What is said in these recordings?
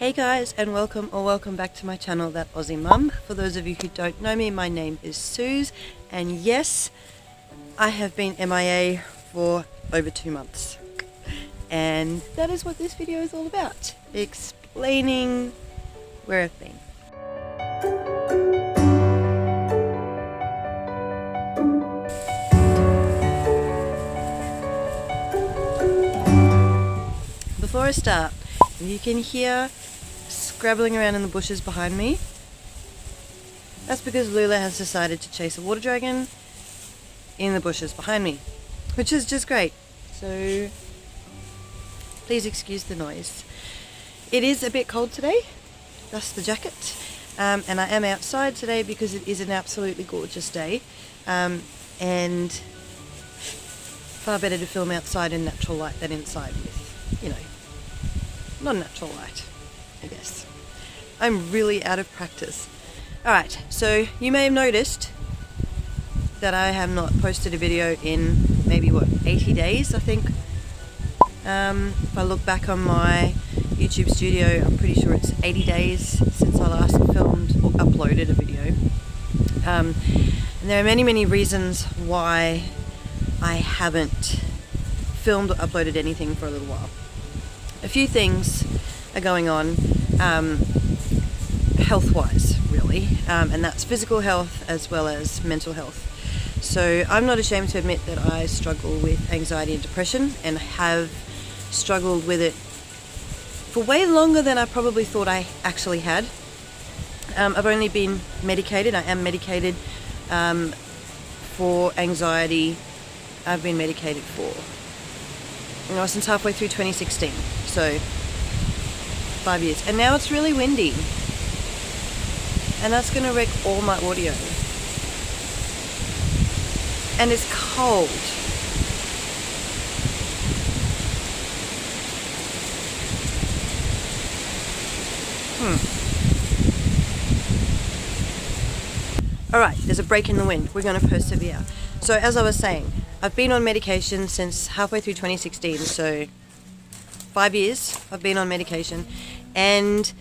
Hey guys, and welcome back to my channel, That Aussie Mum. For those of you who don't know me, my name is Suze, and yes, I have been MIA for over 2 months. And that is what this video is all about, explaining where I've been. Before I start, you can hear scrabbling around in the bushes behind me. That's because Lula has decided to chase a water dragon in the bushes behind me, which is just great. So please excuse the noise. It is a bit cold today, thus the jacket, and I am outside today because it is an absolutely gorgeous day, and far better to film outside in natural light than inside with, non-natural light, I guess. I'm really out of practice. Alright, so you may have noticed that I have not posted a video in maybe 80 days, I think. If I look back on my YouTube studio, I'm pretty sure it's 80 days since I last filmed or uploaded a video. And there are many reasons why I haven't filmed or uploaded anything for a little while. A few things are going on health-wise, really, and that's physical health as well as mental health. So I'm not ashamed to admit that I struggle with anxiety and depression, and have struggled with it for way longer than I probably thought I actually had. I've only been medicated. I am medicated for anxiety. I've been medicated for since halfway through 2016, so 5 years. And now it's really windy, and that's going to wreck all my audio. And it's cold. Alright, there's a break in the wind. We're going to persevere. So as I was saying, I've been on medication since halfway through 2016, so 5 years I've been on medication. And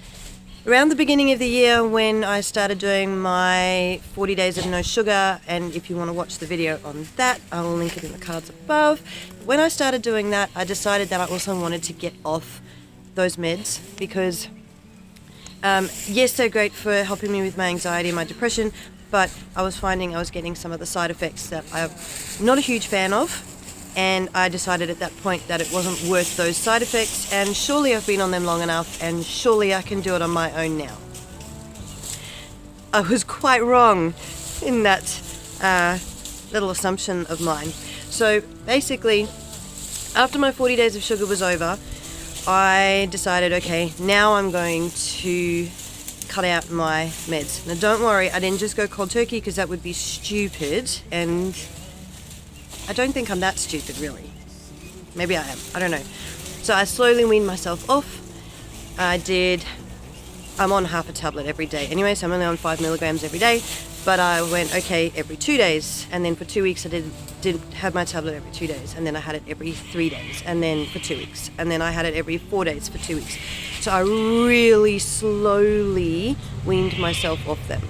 around the beginning of the year, when I started doing my 40 days of no sugar, and if you want to watch the video on that, I will link it in the cards above. When I started doing that, I decided that I also wanted to get off those meds because yes, they're great for helping me with my anxiety and my depression, but I was finding I was getting some of the side effects that I'm not a huge fan of, and I decided at that point that it wasn't worth those side effects, and surely I've been on them long enough, and surely I can do it on my own now. I was quite wrong in that little assumption of mine. So basically, after my 40 days of sugar was over, I decided, okay, now I'm going to cut out my meds. Now don't worry, I didn't just go cold turkey because that would be stupid, and I don't think I'm that stupid really. Maybe I am, I don't know. So I slowly weaned myself off. I'm on half a tablet every day anyway, so I'm only on 5 milligrams every day, but I went, okay, every 2 days, and then for 2 weeks I didn't have my tablet every 2 days, and then I had it every 3 days, and then for 2 weeks, and then I had it every 4 days for 2 weeks. So I really slowly weaned myself off them.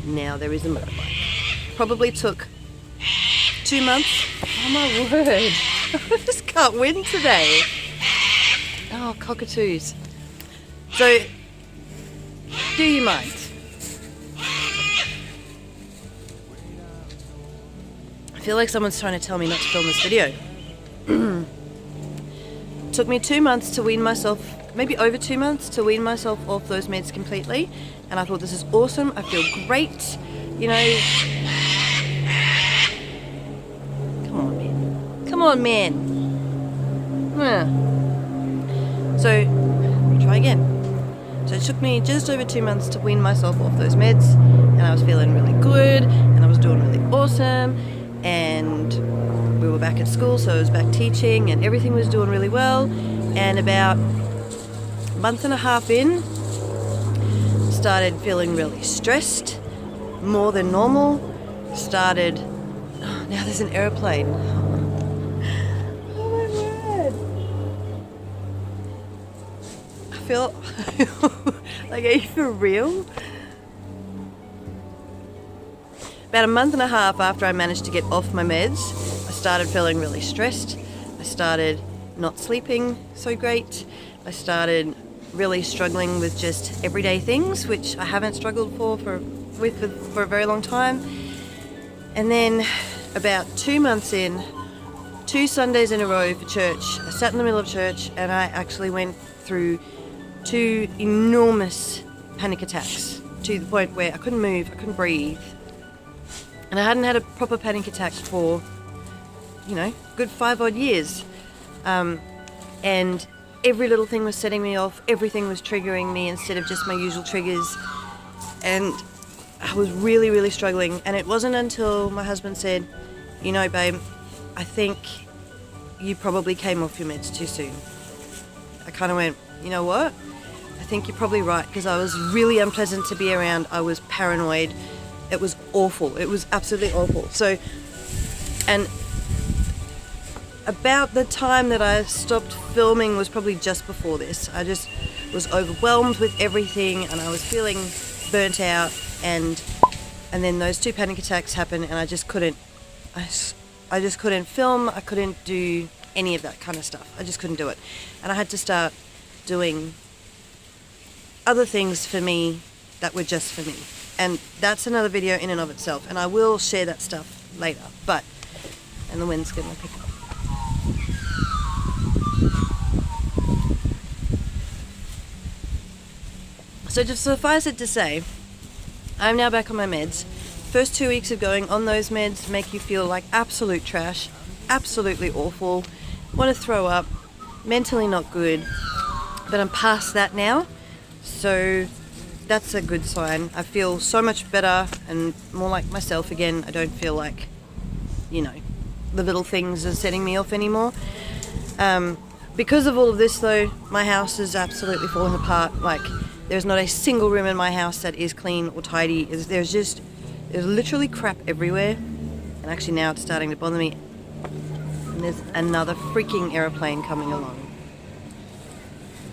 Now there is a motorbike. Probably took 2 months. Oh my word. I just can't win today. Oh, cockatoos. So, do you mind? I feel like someone's trying to tell me not to film this video. Took me 2 months to wean myself, maybe over 2 months, to wean myself off those meds completely. And I thought, this is awesome. I feel great. Come on, man. So, let me try again. So it took me just over 2 months to wean myself off those meds, and I was feeling really good, and I was doing really awesome, and we were back at school, so I was back teaching, and everything was doing really well. And about a month and a half in, started feeling really stressed, more than normal. Now there's an airplane. feel like, are you for real? About a month and a half after I managed to get off my meds, I started feeling really stressed. I started not sleeping so great. I started really struggling with just everyday things, which I haven't struggled with for a very long time. And then about 2 months in, 2 Sundays in a row for church, I sat in the middle of church and I actually went through 2 enormous panic attacks to the point where I couldn't move, I couldn't breathe. And I hadn't had a proper panic attack for, good 5 odd years. And every little thing was setting me off, everything was triggering me instead of just my usual triggers. And I was really, really struggling. And it wasn't until my husband said, babe, I think you probably came off your meds too soon. I kind of went, you know what? I think you're probably right, because I was really unpleasant to be around. I was paranoid. It was awful. It was absolutely awful. So, and about the time that I stopped filming was probably just before this. I just was overwhelmed with everything and I was feeling burnt out, and then those 2 panic attacks happened and I just couldn't film. I couldn't do any of that kind of stuff. I just couldn't do it. And I had to start doing other things for me that were just for me. And that's another video in and of itself. And I will share that stuff later. And the wind's going to pick up. So just suffice it to say, I'm now back on my meds. First 2 weeks of going on those meds make you feel like absolute trash, absolutely awful, want to throw up, mentally not good, but I'm past that now, so that's a good sign. I feel so much better and more like myself again. I don't feel like, the little things are setting me off anymore. Because of all of this though, my house is absolutely falling apart. Like, there's not a single room in my house that is clean or tidy. There's literally crap everywhere. And actually now it's starting to bother me. And there's another freaking aeroplane coming along.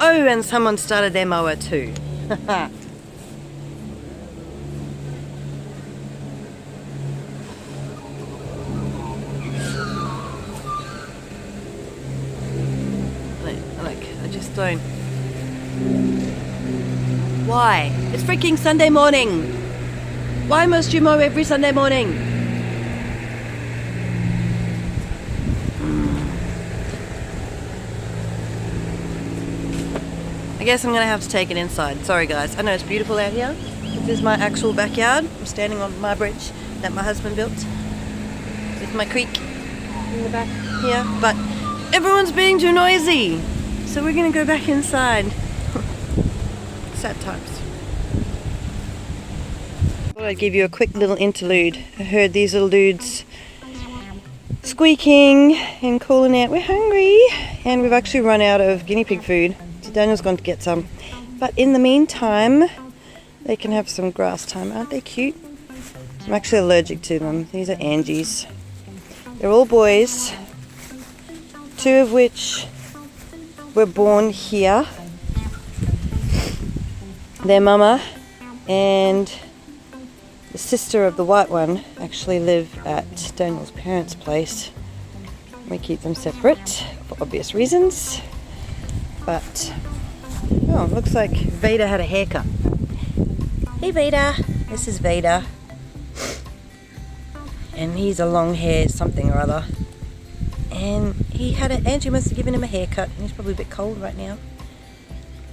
Oh, and someone started their mower too. I just don't. Why? It's freaking Sunday morning. Why must you mow every Sunday morning? I guess I'm gonna have to take it inside. Sorry guys, I know it's beautiful out here. This is my actual backyard. I'm standing on my bridge that my husband built with my creek in the back here, but everyone's being too noisy. So we're gonna go back inside. Sad times. Thought I'd give you a quick little interlude. I heard these little dudes squeaking and calling out, we're hungry, and we've actually run out of guinea pig food. So Daniel's gone to get some. But in the meantime, they can have some grass time. Aren't they cute? I'm actually allergic to them. These are Angie's. They're all boys, 2 of which were born here. Their mama and the sister of the white one actually live at Daniel's parents' place. We keep them separate for obvious reasons. But, oh, looks like Vader had a haircut. Hey Vader, this is Vader. And he's a long hair something or other. And Angie must have given him a haircut, and he's probably a bit cold right now.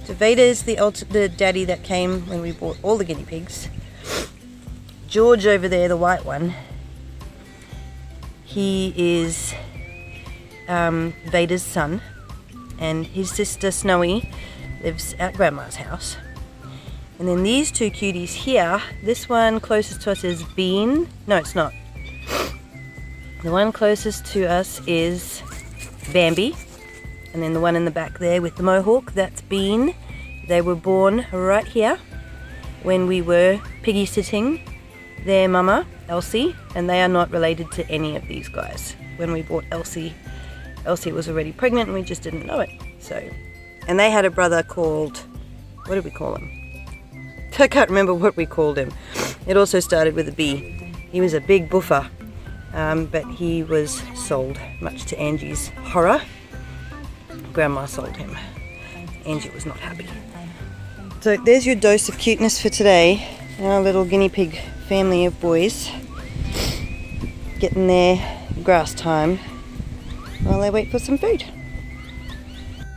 So Vader's the daddy that came when we bought all the guinea pigs. George over there, the white one, he is Vader's son, and his sister Snowy lives at Grandma's house. And then these 2 cuties here, this one closest to us is Bean. No, it's not. The one closest to us is Bambi. And then the one in the back there with the mohawk, that's Bean. They were born right here when we were piggy sitting their mama, Elsie, and they are not related to any of these guys. When we bought Elsie, Elsie was already pregnant and we just didn't know it. So, and they had a brother called what did we call him? I can't remember what we called him. It also started with a B. He was a big buffer, but he was sold, much to Angie's horror. Grandma sold him. Angie was not happy. So there's your dose of cuteness for today. Our little guinea pig family of boys getting their grass time while they wait for some food.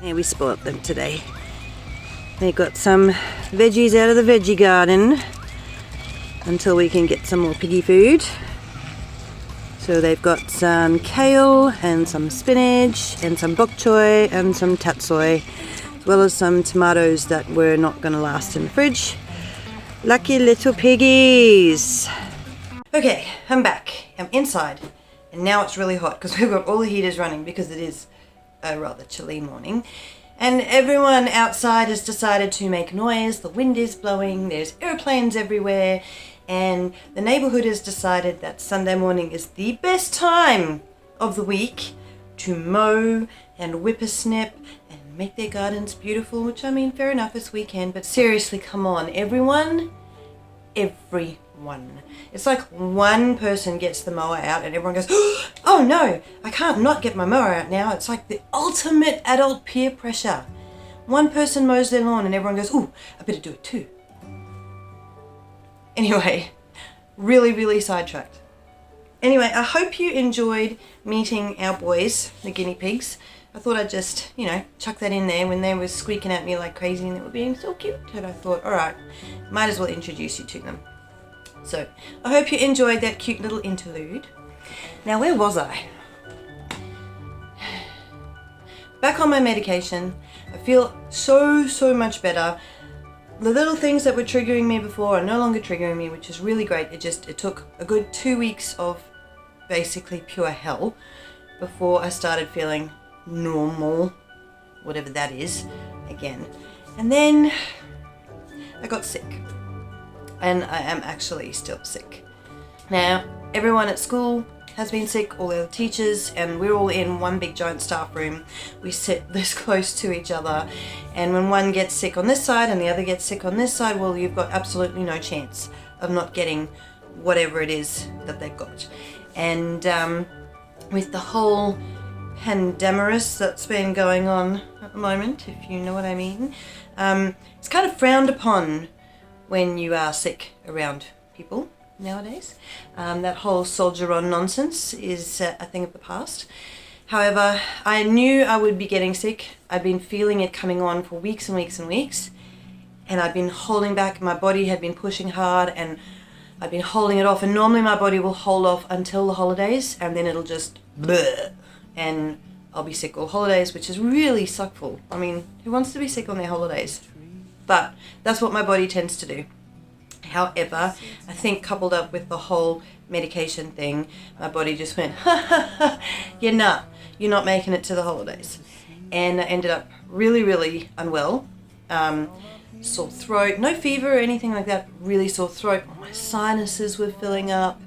Yeah, we spoilt them today. They got some veggies out of the veggie garden until we can get some more piggy food. So they've got some kale and some spinach and some bok choy and some tatsoi, as well as some tomatoes that were not going to last in the fridge. Lucky little piggies. Okay, I'm back. I'm inside, and now it's really hot because we've got all the heaters running because it is a rather chilly morning. And everyone outside has decided to make noise. The wind is blowing, there's airplanes everywhere, and the neighborhood has decided that Sunday morning is the best time of the week to mow and whippersnip and make their gardens beautiful, which I mean, fair enough, it's weekend, but seriously, come on, everyone. It's like one person gets the mower out and everyone goes, oh no, I can't not get my mower out now. It's like the ultimate adult peer pressure. One person mows their lawn and everyone goes, ooh, I better do it too. Anyway, really sidetracked. Anyway, I hope you enjoyed meeting our boys, the guinea pigs. I thought I'd just, chuck that in there when they were squeaking at me like crazy and they were being so cute. And I thought, all right, might as well introduce you to them. So, I hope you enjoyed that cute little interlude. Now, where was I? Back on my medication. I feel so much better. The little things that were triggering me before are no longer triggering me, which is really great. It took a good 2 weeks of basically pure hell before I started feeling normal, whatever that is, again. And then I got sick. And I am actually still sick. Now, everyone at school has been sick, all the other teachers, and we're all in one big giant staff room. We sit this close to each other, and when one gets sick on this side and the other gets sick on this side, well, you've got absolutely no chance of not getting whatever it is that they've got. And with the whole pandemic that's been going on at the moment, if you know what I mean, it's kind of frowned upon when you are sick around people nowadays. That whole soldier on nonsense is a thing of the past. However, I knew I would be getting sick. I'd been feeling it coming on for weeks and weeks and weeks, and I'd been holding back. My body had been pushing hard and I'd been holding it off, and normally my body will hold off until the holidays and then it'll just bleh, and I'll be sick all holidays, which is really suckful. I mean, who wants to be sick on their holidays? But that's what my body tends to do. However, I think coupled up with the whole medication thing, my body just went, you're not making it to the holidays. And I ended up really unwell. Sore throat, no fever or anything like that, really sore throat. My sinuses were filling up,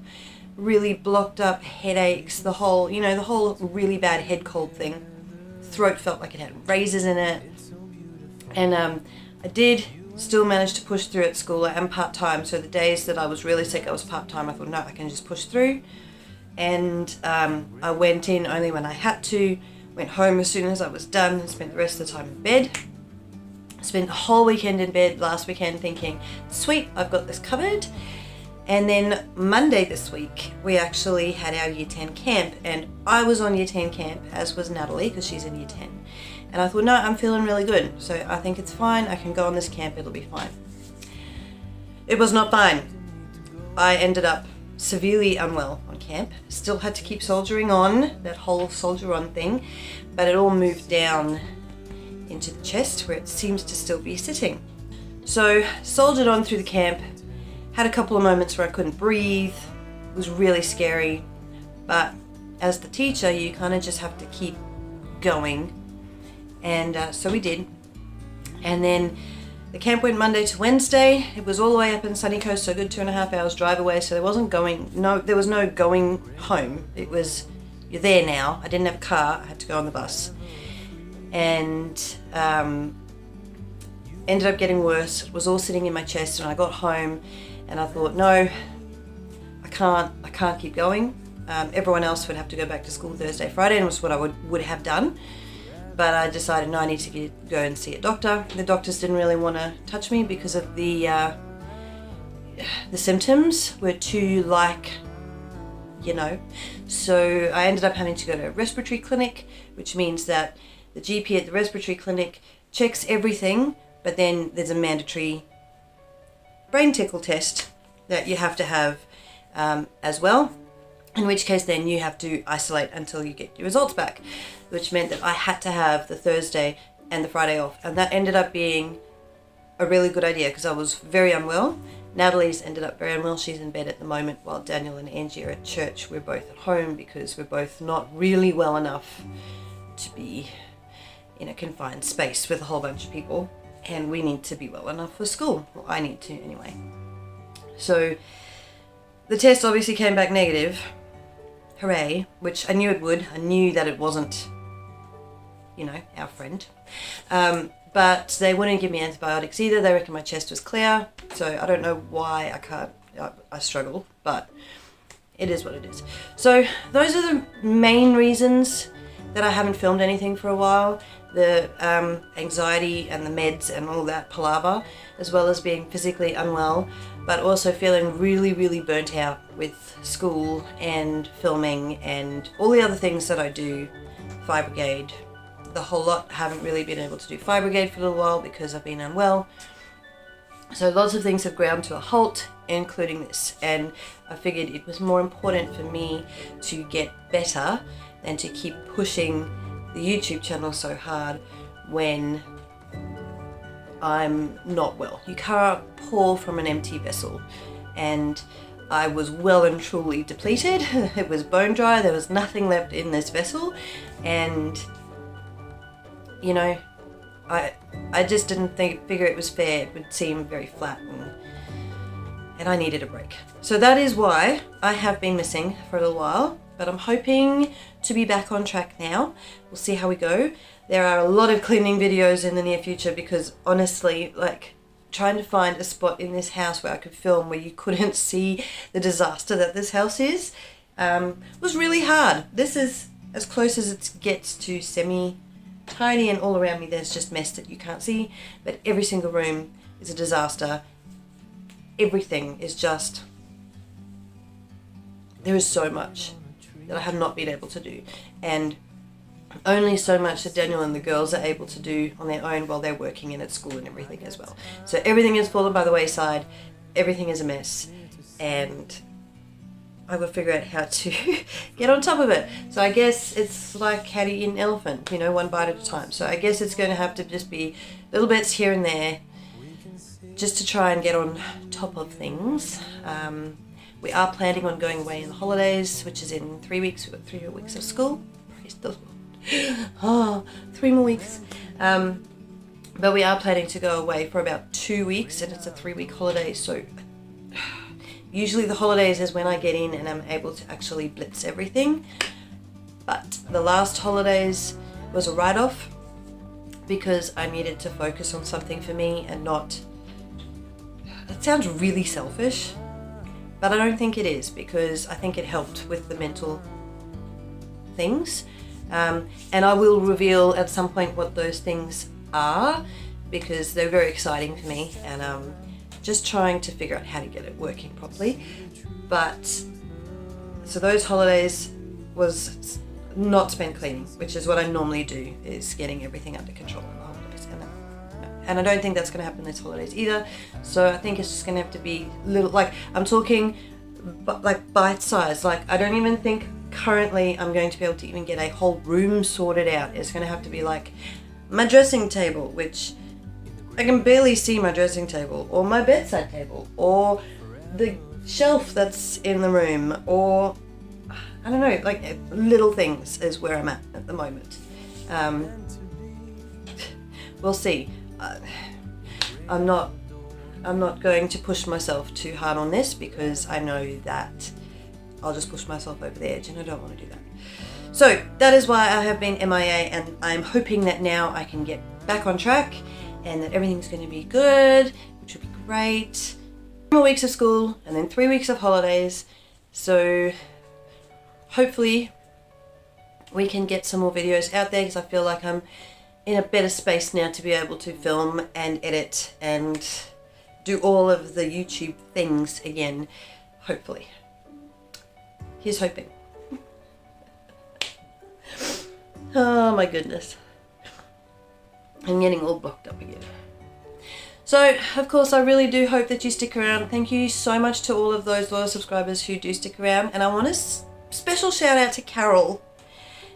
really blocked up, headaches, the whole really bad head cold thing. Throat felt like it had razors in it. And I did still manage to push through at school. I am part-time, so the days that I was really sick, I was part-time. I thought, no, I can just push through. And I went in only when I had to, went home as soon as I was done, and spent the rest of the time in bed. Spent the whole weekend in bed last weekend thinking, sweet, I've got this covered. And then Monday this week, we actually had our Year 10 camp, and I was on Year 10 camp, as was Natalie, because she's in Year 10. And I thought, no, I'm feeling really good, so I think it's fine. I can go on this camp, it'll be fine. It was not fine. I ended up severely unwell on camp. Still had to keep soldiering on, that whole soldier on thing, but it all moved down into the chest where it seems to still be sitting. So soldiered on through the camp, had a couple of moments where I couldn't breathe. It was really scary, but as the teacher, you kind of just have to keep going. And so we did. And then the camp went Monday to Wednesday. It was all the way up in Sunny Coast, so a good 2.5 hours drive away. So there was no going home. It was, you're there now. I didn't have a car. I had to go on the bus. And ended up getting worse. It was all sitting in my chest, and I got home and I thought, no, I can't keep going. Everyone else would have to go back to school Thursday, Friday, and it was what I would have done. But I decided, no, I need to go and see a doctor. The doctors didn't really want to touch me because of the symptoms were too So I ended up having to go to a respiratory clinic, which means that the GP at the respiratory clinic checks everything, but then there's a mandatory brain tickle test that you have to have as well, in which case then you have to isolate until you get your results back, which meant that I had to have the Thursday and the Friday off, and that ended up being a really good idea because I was very unwell. Natalie's ended up very unwell. She's in bed at the moment while Daniel and Angie are at church. We're both at home because we're both not really well enough to be in a confined space with a whole bunch of people, and we need to be well enough for school. Well, I need to anyway. So the test obviously came back negative. Hooray, which I knew it would. I knew that it wasn't, our friend. But they wouldn't give me antibiotics either. They reckon my chest was clear. So I don't know why I struggle, but it is what it is. So those are the main reasons that I haven't filmed anything for a while. The anxiety and the meds and all that palaver, as well as being physically unwell, but also feeling really, really burnt out with school and filming and all the other things that I do. Fire Brigade, the whole lot. Haven't really been able to do Fire Brigade for a little while because I've been unwell. So lots of things have ground to a halt, including this. And I figured it was more important for me to get better than to keep pushing the YouTube channel so hard when I'm not well. You can't pour from an empty vessel, and I was well and truly depleted. It was bone dry. There was nothing left in this vessel, and I just didn't figure it was fair. It would seem very flat, and I needed a break. So that is why I have been missing for a little while, but I'm hoping to be back on track now. We'll see how we go. There are a lot of cleaning videos in the near future because honestly, trying to find a spot in this house where I could film where you couldn't see the disaster that this house is was really hard. This is as close as it gets to semi-tiny, and all around me there's just mess that you can't see, but every single room is a disaster. Everything is just, there is so much that I have not been able to do, and only so much that Daniel and the girls are able to do on their own while they're working and at school and everything as well. So everything has fallen by the wayside, everything is a mess, and I will figure out how to get on top of it. So I guess it's like how to eat an elephant, one bite at a time. So I guess it's going to have to just be little bits here and there just to try and get on top of things. We are planning on going away in the holidays, which is in 3 weeks. We've got 3 more weeks of school. Praise the Lord. 3 more weeks. But we are planning to go away for about 2 weeks, and it's a 3-week holiday. So usually the holidays is when I get in and I'm able to actually blitz everything. But the last holidays was a write-off because I needed to focus on something for me and not... It sounds really selfish, but I don't think it is, because I think it helped with the mental things. And I will reveal at some point what those things are, because they're very exciting for me, and just trying to figure out how to get it working properly. But so those holidays was not spent cleaning, which is what I normally do, is getting everything under control in the holidays. And I don't think that's going to happen this holidays either. So I think it's just going to have to be little, I'm talking bite size. I don't even think currently I'm going to be able to even get a whole room sorted out. It's going to have to be my dressing table, which I can barely see my dressing table, or my bedside table, or the shelf that's in the room, or I don't know, little things is where I'm at the moment. We'll see. I'm not going to push myself too hard on this, because I know that I'll just push myself over the edge, and I don't want to do that. So that is why I have been MIA, and I'm hoping that now I can get back on track and that everything's going to be good, which will be great. 3 more weeks of school and then 3 weeks of holidays. So hopefully we can get some more videos out there, because I feel like I'm in a better space now to be able to film and edit and do all of the YouTube things again, hopefully. Here's hoping. Oh my goodness. I'm getting all blocked up again. So, of course, I really do hope that you stick around. Thank you so much to all of those loyal subscribers who do stick around. And I want a special shout out to Carol,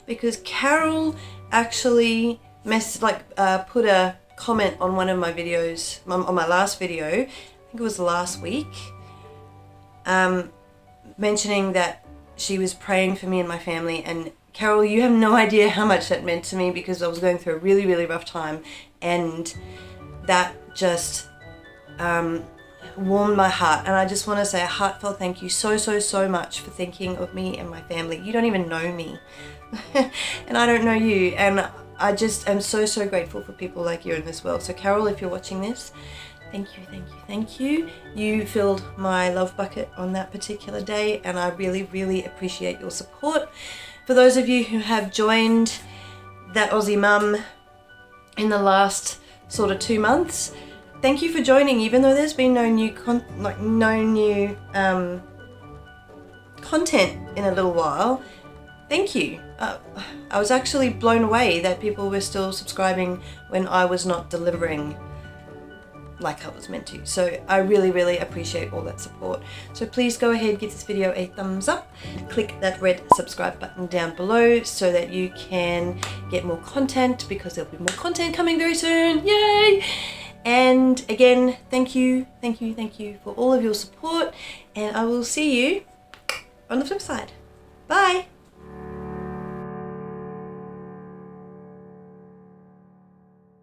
because Carol actually put a comment on one of my videos, on my last video, I think it was last week, mentioning that she was praying for me and my family. And Carol, you have no idea how much that meant to me, because I was going through a really, really rough time, and that just warmed my heart. And I just want to say a heartfelt thank you so much for thinking of me and my family. You don't even know me and I don't know you, and I just am so grateful for people like you in this world. So Carol, if you're watching this, thank you. You filled my love bucket on that particular day, and I really appreciate your support. For those of you who have joined that Aussie Mum in the last sort of 2 months, thank you for joining, even though there's been no new content in a little while. Thank you. I was actually blown away that people were still subscribing when I was not delivering like I was meant to. So I really appreciate all that support. So please go ahead, give this video a thumbs up, click that red subscribe button down below so that you can get more content, because there'll be more content coming very soon. Yay! And again, thank you for all of your support, and I will see you on the flip side. Bye!